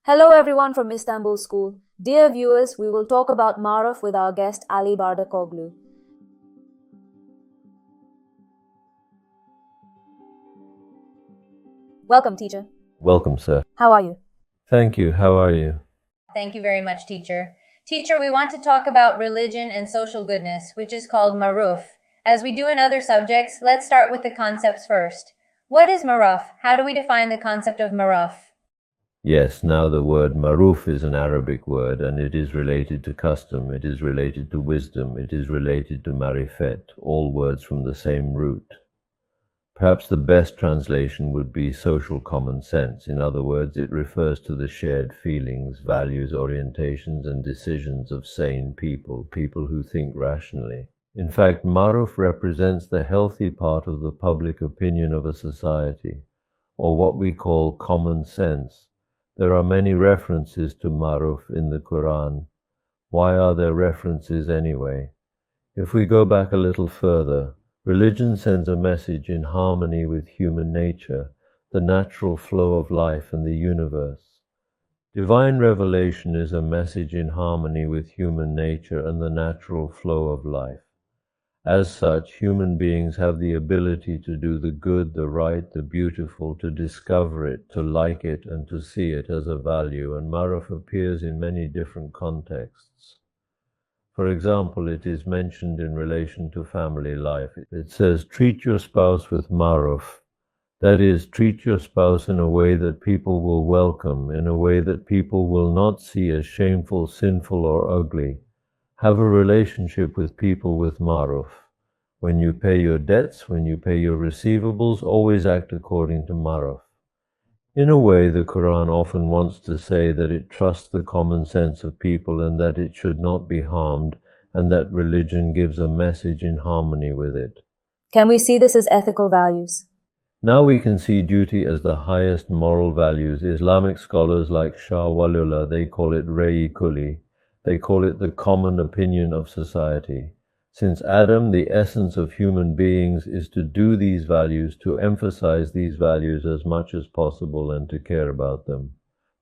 Hello everyone from Istanbul School. Dear viewers, we will talk about Maruf with our guest Ali Bardakoğlu. Welcome, teacher. Welcome, sir. How are you? Thank you. How are you? Thank you very much, teacher. Teacher, we want to talk about religion and social goodness, which is called Maruf. As we do in other subjects, let's start with the concepts first. What is Maruf? How do we define the concept of Maruf? Yes, now the word Maruf is an Arabic word, and it is related to custom, it is related to wisdom, it is related to marifet, all words from the same root. Perhaps the best translation would be social common sense. In other words, it refers to the shared feelings, values, orientations, and decisions of sane people, people who think rationally. In fact, Maruf represents the healthy part of the public opinion of a society, or what we call common sense. There are many references to Maruf in the Qur'an. Why are there references anyway? If we go back a little further, religion sends a message in harmony with human nature, the natural flow of life and the universe. Divine revelation is a message in harmony with human nature and the natural flow of life. As such, human beings have the ability to do the good, the right, the beautiful, to discover it, to like it, and to see it as a value, and Maruf appears in many different contexts. For example, it is mentioned in relation to family life. It says, treat your spouse with Maruf. That is, treat your spouse in a way that people will welcome, in a way that people will not see as shameful, sinful, or ugly. Have a relationship with people with Maruf. When you pay your debts, when you pay your receivables, always act according to Maruf. In a way, the Quran often wants to say that it trusts the common sense of people and that it should not be harmed, and that religion gives a message in harmony with it. Can we see this as ethical values? Now we can see duty as the highest moral values. Islamic scholars like Shah Waliullah, they call it Rei Kuli. They call it the common opinion of society. Since Adam, the essence of human beings is to do these values, to emphasize these values as much as possible and to care about them.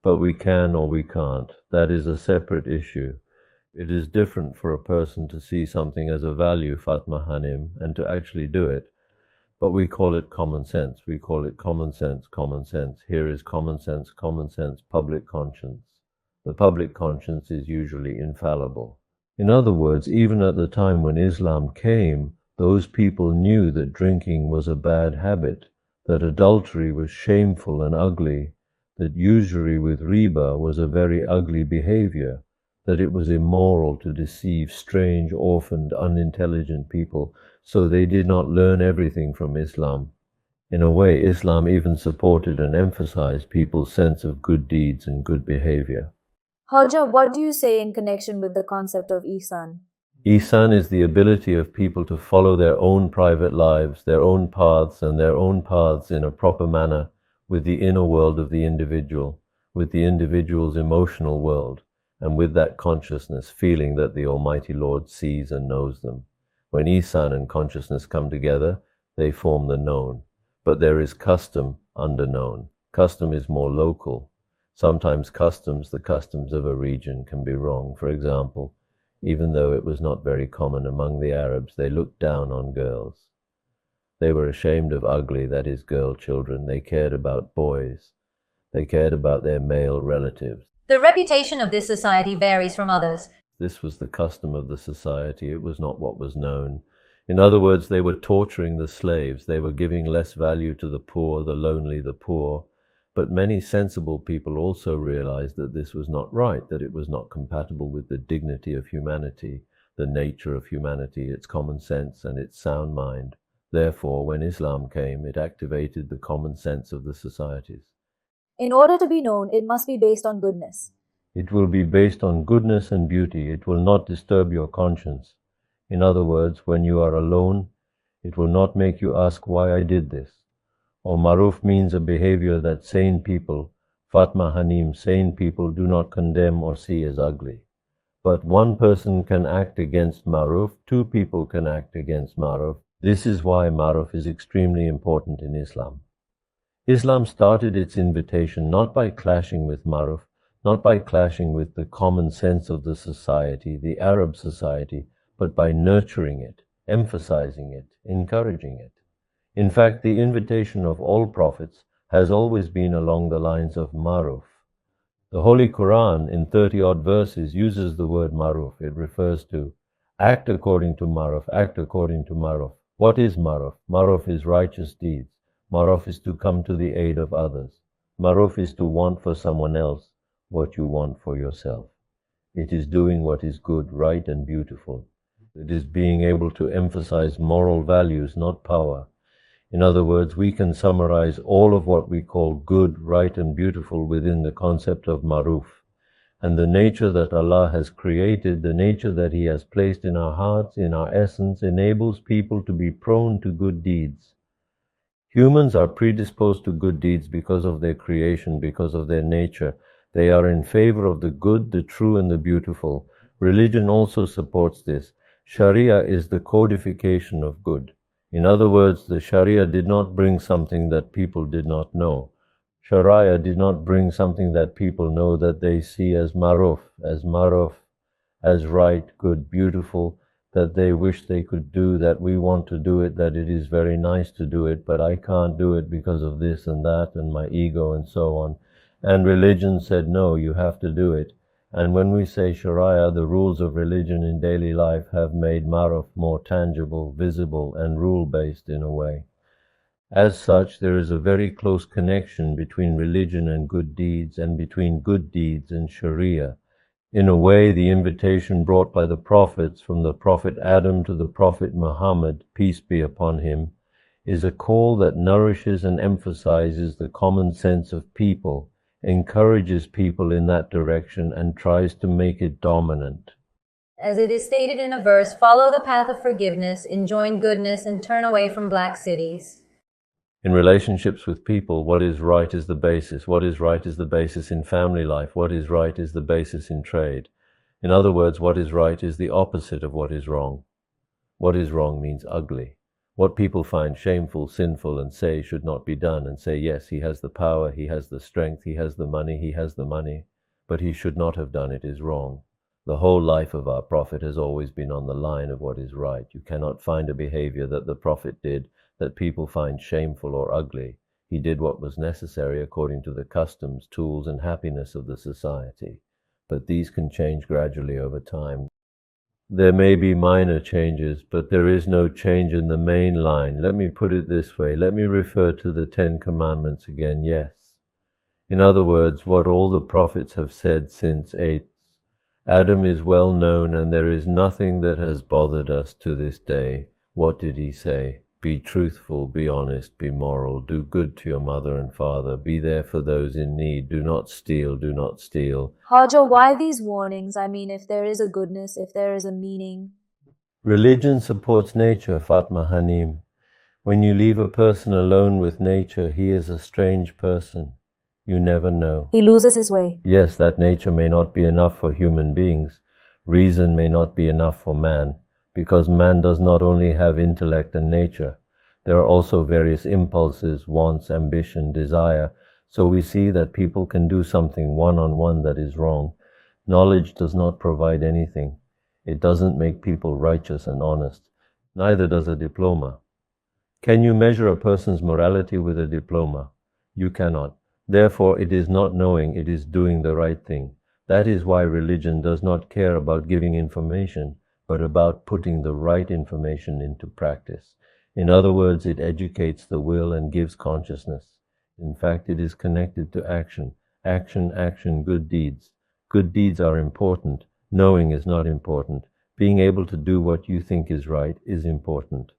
But we can or we can't. That is a separate issue. It is different for a person to see something as a value, Fatma Hanim, and to actually do it. But we call it common sense. We call it common sense, common sense. Here is common sense, public conscience. The public conscience is usually infallible. In other words, even at the time when Islam came, those people knew that drinking was a bad habit, that adultery was shameful and ugly, that usury with riba was a very ugly behavior, that it was immoral to deceive strange, orphaned, unintelligent people, so they did not learn everything from Islam. In a way, Islam even supported and emphasized people's sense of good deeds and good behavior. Hoja, what do you say in connection with the concept of ihsan? Ihsan is the ability of people to follow their own private lives, their own paths, and their own paths in a proper manner with the inner world of the individual, with the individual's emotional world, and with that consciousness, feeling that the Almighty Lord sees and knows them. When ihsan and consciousness come together, they form the known. But there is custom under known. Custom is more local. Sometimes the customs of a region can be wrong. For example, even though it was not very common among the Arabs, they looked down on girls. They were ashamed of ugly, that is, girl children. They cared about boys. They cared about their male relatives. The reputation of this society varies from others. This was the custom of the society. It was not what was known. In other words, they were torturing the slaves. They were giving less value to the poor, the lonely, the poor. But many sensible people also realized that this was not right, that it was not compatible with the dignity of humanity, the nature of humanity, its common sense and its sound mind. Therefore, when Islam came, it activated the common sense of the societies. In order to be known, it must be based on goodness. It will be based on goodness and beauty. It will not disturb your conscience. In other words, when you are alone, it will not make you ask why I did this. Or Maruf means a behavior that sane people, Fatma Hanim, sane people do not condemn or see as ugly. But one person can act against Maruf, two people can act against Maruf. This is why Maruf is extremely important in Islam. Islam started its invitation not by clashing with Maruf, not by clashing with the common sense of the society, the Arab society, but by nurturing it, emphasizing it, encouraging it. In fact, the invitation of all prophets has always been along the lines of Maruf. The Holy Qur'an, in 30-odd verses, uses the word Maruf. It refers to act according to Maruf, act according to Maruf. What is Maruf? Maruf is righteous deeds. Maruf is to come to the aid of others. Maruf is to want for someone else what you want for yourself. It is doing what is good, right, and beautiful. It is being able to emphasize moral values, not power. In other words, we can summarize all of what we call good, right, and beautiful within the concept of Maruf. And the nature that Allah has created, the nature that He has placed in our hearts, in our essence, enables people to be prone to good deeds. Humans are predisposed to good deeds because of their creation, because of their nature. They are in favor of the good, the true, and the beautiful. Religion also supports this. Sharia is the codification of good. In other words, the Sharia did not bring something that people did not know. Sharia did not bring something that people know that they see as maruf, as right, good, beautiful, that they wish they could do, that we want to do it, that it is very nice to do it, but I can't do it because of this and that and my ego and so on. And religion said, no, you have to do it. And when we say Sharia, the rules of religion in daily life have made Maruf more tangible, visible, and rule-based in a way. As such, there is a very close connection between religion and good deeds, and between good deeds and Sharia. In a way, the invitation brought by the prophets, from the Prophet Adam to the Prophet Muhammad, peace be upon him, is a call that nourishes and emphasizes the common sense of people, encourages people in that direction, and tries to make it dominant. As it is stated in a verse, follow the path of forgiveness, enjoin goodness, and turn away from black cities. In relationships with people, what is right is the basis. What is right is the basis in family life. What is right is the basis in trade. In other words, what is right is the opposite of what is wrong. What is wrong means ugly. What people find shameful, sinful, and say should not be done, and say, yes, he has the power, he has the strength, he has the money, but he should not have done it, is wrong. The whole life of our Prophet has always been on the line of what is right. You cannot find a behavior that the Prophet did that people find shameful or ugly. He did what was necessary according to the customs, tools, and happiness of the society. But these can change gradually over time. There may be minor changes, but there is no change in the main line. Let me put it this way. Let me refer to the 10 Commandments again, yes. In other words, what all the prophets have said since 8. Adam is well known, and there is nothing that has bothered us to this day. What did he say? Be truthful, be honest, be moral, do good to your mother and father, be there for those in need, do not steal, do not steal. Haja, why these warnings? I mean, if there is a goodness, if there is a meaning. Religion supports nature, Fatma Hanim. When you leave a person alone with nature, he is a strange person. You never know. He loses his way. Yes, that nature may not be enough for human beings. Reason may not be enough for man, because man does not only have intellect and nature. There are also various impulses, wants, ambition, desire. So we see that people can do something one-on-one that is wrong. Knowledge does not provide anything. It doesn't make people righteous and honest. Neither does a diploma. Can you measure a person's morality with a diploma? You cannot. Therefore, it is not knowing, it is doing the right thing. That is why religion does not care about giving information, but about putting the right information into practice. In other words, it educates the will and gives consciousness. In fact, it is connected to action. Action, action, good deeds. Good deeds are important. Knowing is not important. Being able to do what you think is right is important.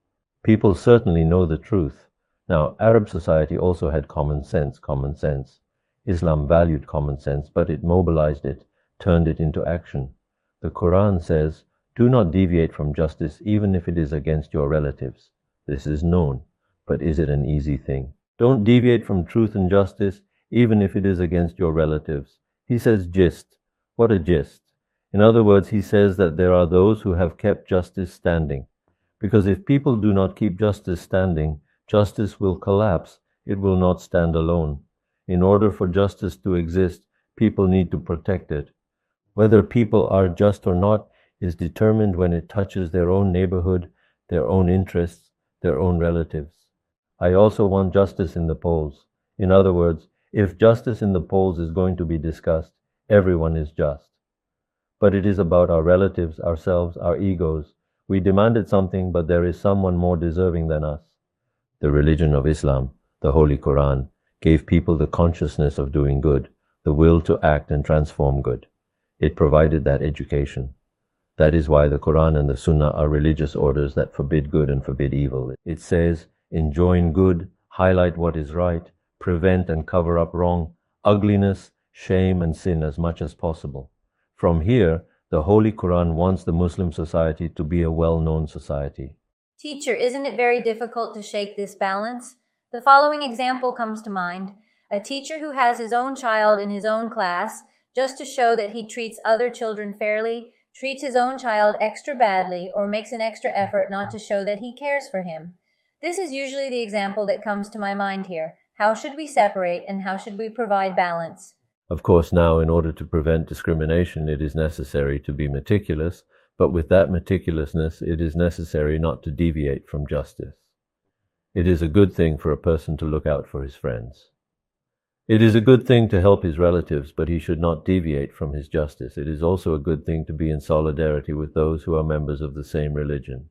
People certainly know the truth. Now, Arab society also had common sense. Islam valued common sense, but it mobilized it, turned it into action. The Qur'an says, do not deviate from justice even if it is against your relatives. This is known, but is it an easy thing? Don't deviate from truth and justice even if it is against your relatives. He says gist. What a gist. In other words, he says that there are those who have kept justice standing. Because if people do not keep justice standing, justice will collapse. It will not stand alone. In order for justice to exist, people need to protect it. Whether people are just or not is determined when it touches their own neighborhood, their own interests, their own relatives. I also want justice in the polls. In other words, if justice in the polls is going to be discussed, everyone is just. But it is about our relatives, ourselves, our egos. We demanded something, but there is someone more deserving than us. The religion of Islam, the Holy Qur'an, gave people the consciousness of doing good, the will to act and transform good. It provided that education. That is why the Qur'an and the Sunnah are religious orders that forbid good and forbid evil. It says, enjoin good, highlight what is right, prevent and cover up wrong, ugliness, shame and sin as much as possible. From here, the Holy Qur'an wants the Muslim society to be a well-known society. Teacher, isn't it very difficult to shake this balance? The following example comes to mind. A teacher who has his own child in his own class, just to show that he treats other children fairly, treats his own child extra badly, or makes an extra effort not to show that he cares for him. This is usually the example that comes to my mind here. How should we separate and how should we provide balance? Of course, now, in order to prevent discrimination, it is necessary to be meticulous, but with that meticulousness, it is necessary not to deviate from justice. It is a good thing for a person to look out for his friends. It is a good thing to help his relatives, but he should not deviate from his justice. It is also a good thing to be in solidarity with those who are members of the same religion.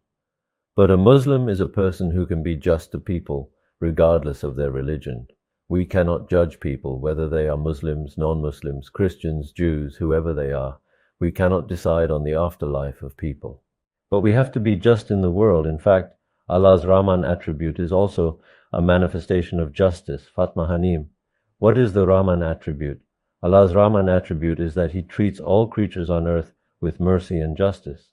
But a Muslim is a person who can be just to people, regardless of their religion. We cannot judge people, whether they are Muslims, non-Muslims, Christians, Jews, whoever they are. We cannot decide on the afterlife of people. But we have to be just in the world. In fact, Allah's Rahman attribute is also a manifestation of justice, Fatma Hanim. What is the Rahman attribute? Allah's Rahman attribute is that He treats all creatures on earth with mercy and justice.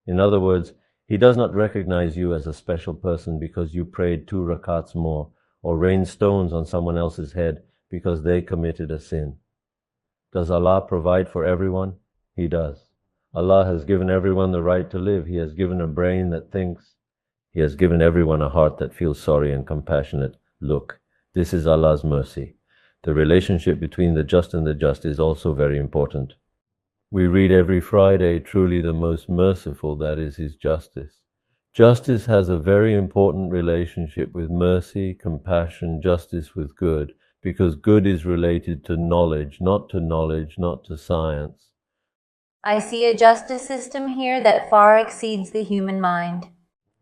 In other words, He does not recognize you as a special person because you prayed 2 rakats more, or rain stones on someone else's head because they committed a sin. Does Allah provide for everyone? He does. Allah has given everyone the right to live. He has given a brain that thinks. He has given everyone a heart that feels sorry and compassionate. Look, this is Allah's mercy. The relationship between the just and the just is also very important. We read every Friday, truly the most merciful, that is His justice. Justice has a very important relationship with mercy, compassion, justice with good, because good is related to knowledge, not to science. I see a justice system here that far exceeds the human mind.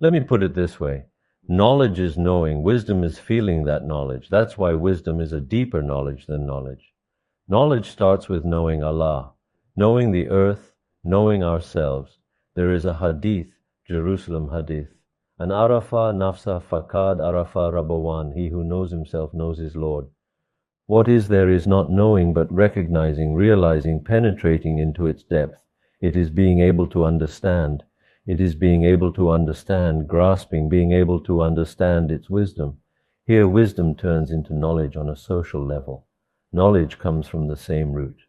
Let me put it this way. Knowledge is knowing, wisdom is feeling that knowledge. That's why wisdom is a deeper knowledge than knowledge. Knowledge starts with knowing Allah, knowing the earth, knowing ourselves. There is a hadith, Jerusalem hadith. An arafa nafsa fakad arafa rabbawan. He who knows himself knows his Lord. What is there is not knowing, but recognizing, realizing, penetrating into its depth. It is being able to understand. It is being able to understand, grasping, being able to understand its wisdom. Here wisdom turns into knowledge on a social level. Knowledge comes from the same root.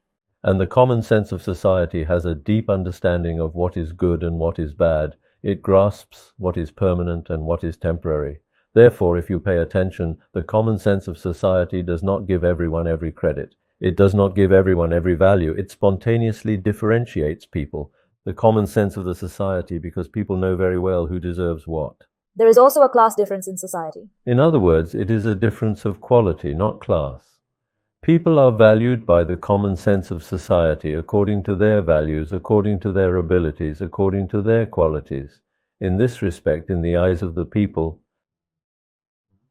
And the common sense of society has a deep understanding of what is good and what is bad. It grasps what is permanent and what is temporary. Therefore, if you pay attention, the common sense of society does not give everyone every credit. It does not give everyone every value. It spontaneously differentiates people. The common sense of the society, because people know very well who deserves what. There is also a class difference in society. In other words, it is a difference of quality, not class. People are valued by the common sense of society according to their values, according to their abilities, according to their qualities. In this respect, in the eyes of the people,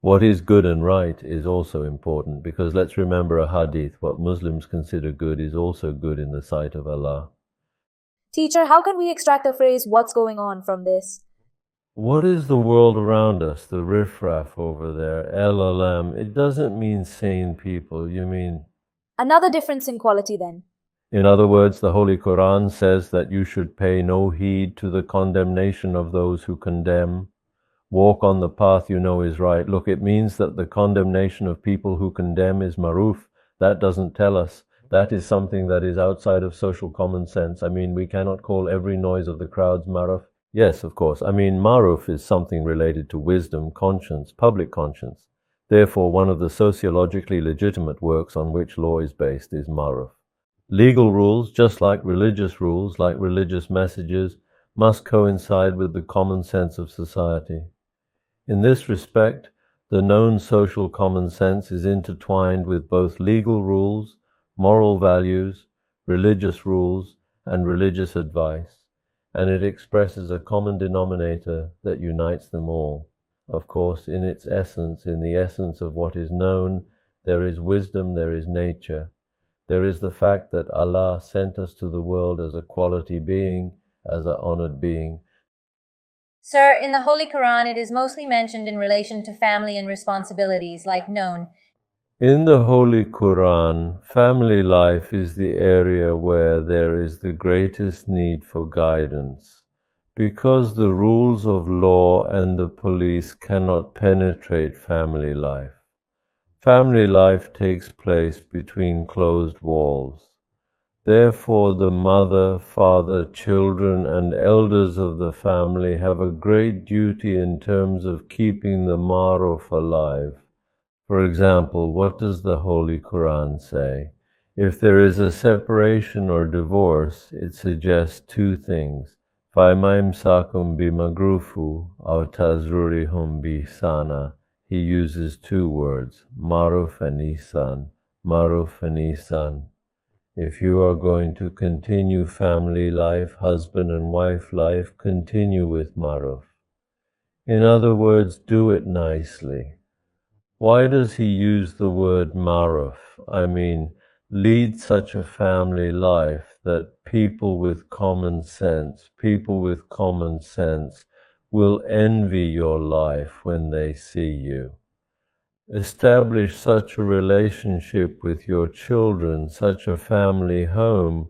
what is good and right is also important, because let's remember a hadith, what Muslims consider good is also good in the sight of Allah. Teacher, how can we extract the phrase, what's going on, from this? What is the world around us, the riffraff over there, LLM? It doesn't mean sane people, you mean... Another difference in quality then. In other words, the Holy Qur'an says that you should pay no heed to the condemnation of those who condemn. Walk on the path you know is right. Look, it means that the condemnation of people who condemn is Maruf. That doesn't tell us. That is something that is outside of social common sense. I mean, we cannot call every noise of the crowds Maruf. Yes, of course. I mean, Maruf is something related to wisdom, conscience, public conscience. Therefore, one of the sociologically legitimate works on which law is based is Maruf. Legal rules, just like religious rules, like religious messages, must coincide with the common sense of society. In this respect, the known social common sense is intertwined with both legal rules, moral values, religious rules, and religious advice, and it expresses a common denominator that unites them all. Of course, in its essence, in the essence of what is known, there is wisdom, there is nature. There is the fact that Allah sent us to the world as a quality being, as an honored being. Sir, in the Holy Quran, it is mostly mentioned in relation to family and responsibilities, like known. In the Holy Quran, family life is the area where there is the greatest need for guidance, because the rules of law and the police cannot penetrate family life. Family life takes place between closed walls. Therefore, the mother, father, children, and elders of the family have a great duty in terms of keeping the Maruf alive. For example, what does the Holy Quran say? If there is a separation or divorce, it suggests two things. فَإِمَّا بِمَعْرُوفٍ أَوْ تَسْرِيحٌ بِإِحْسَانٍ. He uses two words, Maruf and Ihsan. Maruf and Ihsan. If you are going to continue family life, husband and wife life, continue with Maruf. In other words, do it nicely. Why does he use the word Maruf? I mean, lead such a family life that people with common sense will envy your life when they see you. Establish such a relationship with your children, such a family home,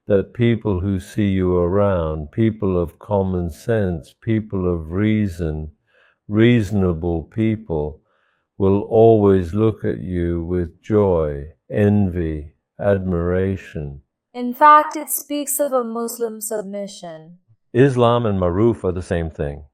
that people who see you around, people of common sense, people of reason, reasonable people, will always look at you with joy, envy, admiration. In fact, it speaks of a Muslim submission. Islam and Maruf are the same thing.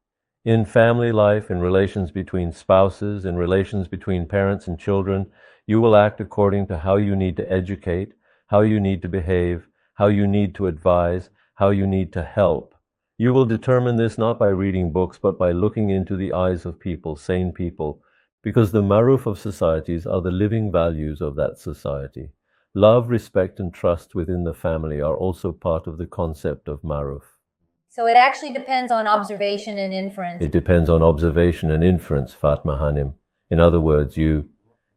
In family life, in relations between spouses, in relations between parents and children, you will act according to how you need to educate, how you need to behave, how you need to advise, how you need to help. You will determine this not by reading books, but by looking into the eyes of people, sane people, because the Maruf of societies are the living values of that society. Love, respect, and trust within the family are also part of the concept of Maruf. So it actually depends on observation and inference. It depends on observation and inference, Fatma Hanim. In other words, you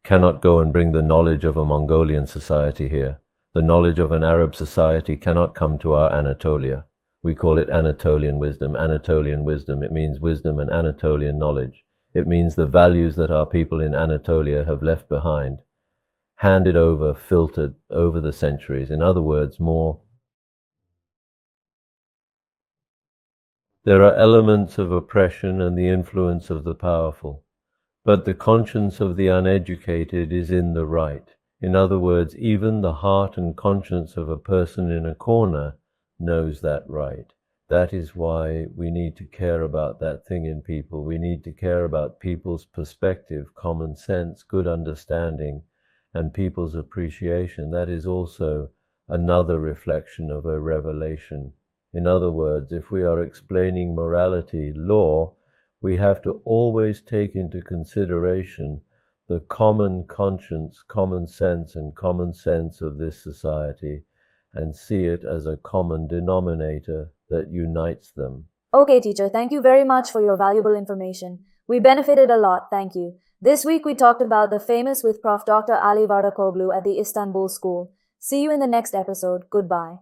cannot go and bring the knowledge of a Mongolian society here. The knowledge of an Arab society cannot come to our Anatolia. We call it Anatolian wisdom. Anatolian wisdom, it means wisdom and Anatolian knowledge. It means the values that our people in Anatolia have left behind, handed over, filtered over the centuries. In other words, there are elements of oppression and the influence of the powerful, but the conscience of the uneducated is in the right. In other words, even the heart and conscience of a person in a corner knows that right. That is why we need to care about that thing in people. We need to care about people's perspective, common sense, good understanding, and people's appreciation. That is also another reflection of a revelation. In other words, if we are explaining morality, law, we have to always take into consideration the common conscience, common sense of this society, and see it as a common denominator that unites them. Okay, teacher, thank you very much for your valuable information. We benefited a lot, thank you. This week we talked about the famous with Prof. Dr. Ali Bardakoğlu at the Istanbul School. See you in the next episode. Goodbye.